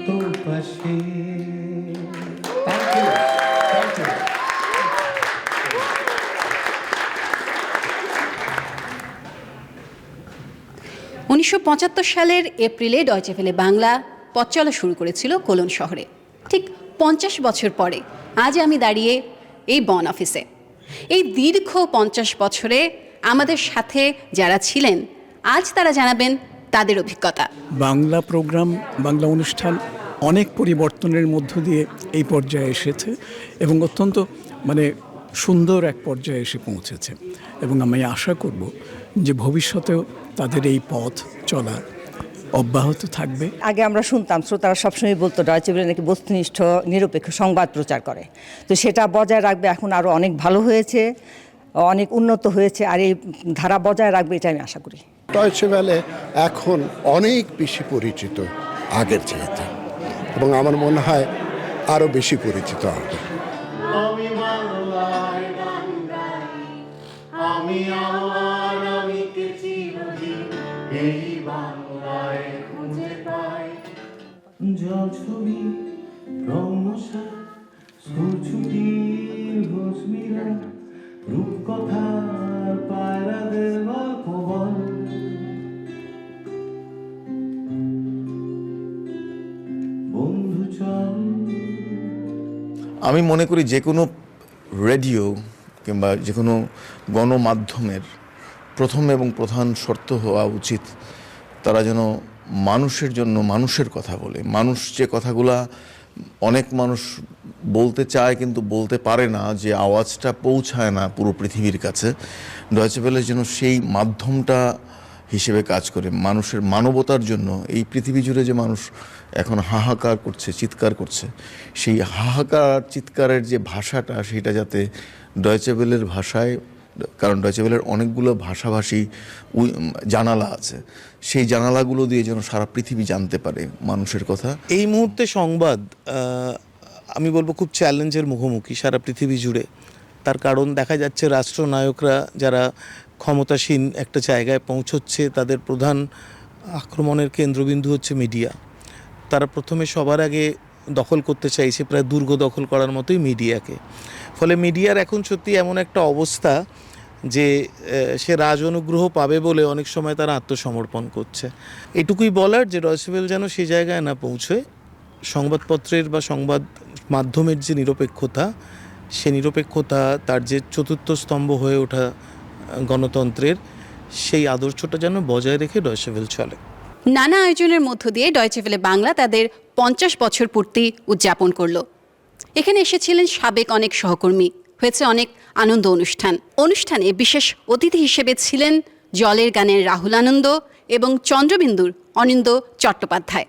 তোর পাশে। Thank you. Thank you. 1975 সালের এপ্রিলে ডয়চে ভেলে বাংলা পথ চলা শুরু করেছিল কোলন শহরে। ঠিক 50 বছর পরে আজ আমি দাঁড়িয়ে এই বন অফিসে। এই দীর্ঘ 50 বছরে আমাদের সাথে যারা ছিলেন আজ তারা জানাবেন তাদের অভিজ্ঞতা। বাংলা প্রোগ্রাম, বাংলা অনুষ্ঠান অনেক পরিবর্তনের মধ্য দিয়ে এই পর্যায়ে এসেছে এবং অত্যন্ত সুন্দর এক পর্যায়ে এসে পৌঁছেছে এবং আমি আশা করব যে ভবিষ্যতেও তাদের এই পথ চলা অব্যাহত থাকবে। আগে আমরা শুনতাম শ্রোতারা সবসময় বলতো ডয়চে ভেলে নাকি বস্তুনিষ্ঠ নিরপেক্ষ সংবাদ প্রচার করে, তো সেটা বজায় রাখবে। এখন আরও অনেক ভালো হয়েছে, অনেক উন্নত হয়েছে, আর এই ধারা বজায় রাখবে এটা আমি আশা করি। ডয়চে ভেলে এখন অনেক বেশি পরিচিত আগের চাইতে, এবং আমার মনে হয় আরও বেশি পরিচিত হবে। জলছবি রমসা স্কুল ছুটির ভস্মিরা রূপকথার পায়রাদের গল্প বল। বন্ধু চল। আমি মনে করি যে কোনো রেডিও কিংবা যে কোনো গণমাধ্যমের প্রথম এবং প্রধান শর্ত হওয়া উচিত তারা যেন মানুষের জন্য মানুষের কথা বলে। মানুষ যে কথাগুলা অনেক মানুষ বলতে চায় কিন্তু বলতে পারে না, যে আওয়াজটা পৌঁছায় না পুরো পৃথিবীর কাছে, ডয়চে ভেলে যেন সেই মাধ্যমটা হিসেবে কাজ করে মানুষের মানবতার জন্য। এই পৃথিবী জুড়ে যে মানুষ এখন হাহাকার করছে, চিৎকার করছে, সেই হাহাকার চিৎকারের যে ভাষাটা সেটা যাতে ডয়চে ভেলের ভাষায়, কারণ ডয়চে ভেলের অনেকগুলো ভাষাভাষী জানালা আছে, সেই জানালাগুলো দিয়ে যেন সারা পৃথিবী জানতে পারে মানুষের কথা। এই মুহূর্তে সংবাদ আমি বলবো খুব চ্যালেঞ্জের মুখোমুখি সারা পৃথিবী জুড়ে। তার কারণ দেখা যাচ্ছে রাষ্ট্রনায়করা যারা ক্ষমতাসীন একটা জায়গায় পৌঁছচ্ছে, তাদের প্রধান আক্রমণের কেন্দ্রবিন্দু হচ্ছে মিডিয়া। তারা প্রথমে সবার আগে দখল করতে চাইছে, প্রায় দুর্গ দখল করার মতোই মিডিয়াকে। ফলে মিডিয়ার এখন সত্যি এমন একটা অবস্থা যে সে রাজ অনুগ্রহ পাবে বলে অনেক সময় তারা আত্মসমর্পণ করছে। এটুকুই বলার যে ডয়চে ভেলে যেন সেই জায়গায় না পৌঁছয়। সংবাদপত্রের বা সংবাদ মাধ্যমের যে নিরপেক্ষতা, সে নিরপেক্ষতা তার যে চতুর্থ স্তম্ভ হয়ে ওঠা গণতন্ত্রের, সেই আদর্শটা যেন বজায় রেখে ডয়চে ভেলে চলে। নানা আয়োজনের মধ্য দিয়ে ডয়চে ভেলে বাংলা তাদের 50 বছর পূর্তি উদযাপন করলো। এখানে এসেছিলেন সাবেক অনেক সহকর্মী, হয়েছে অনেক আনন্দ অনুষ্ঠান। অনুষ্ঠানে বিশেষ অতিথি হিসেবে ছিলেন জলের গানের রাহুল আনন্দ এবং চন্দ্রবিন্দুর অনিন্দ চট্টোপাধ্যায়।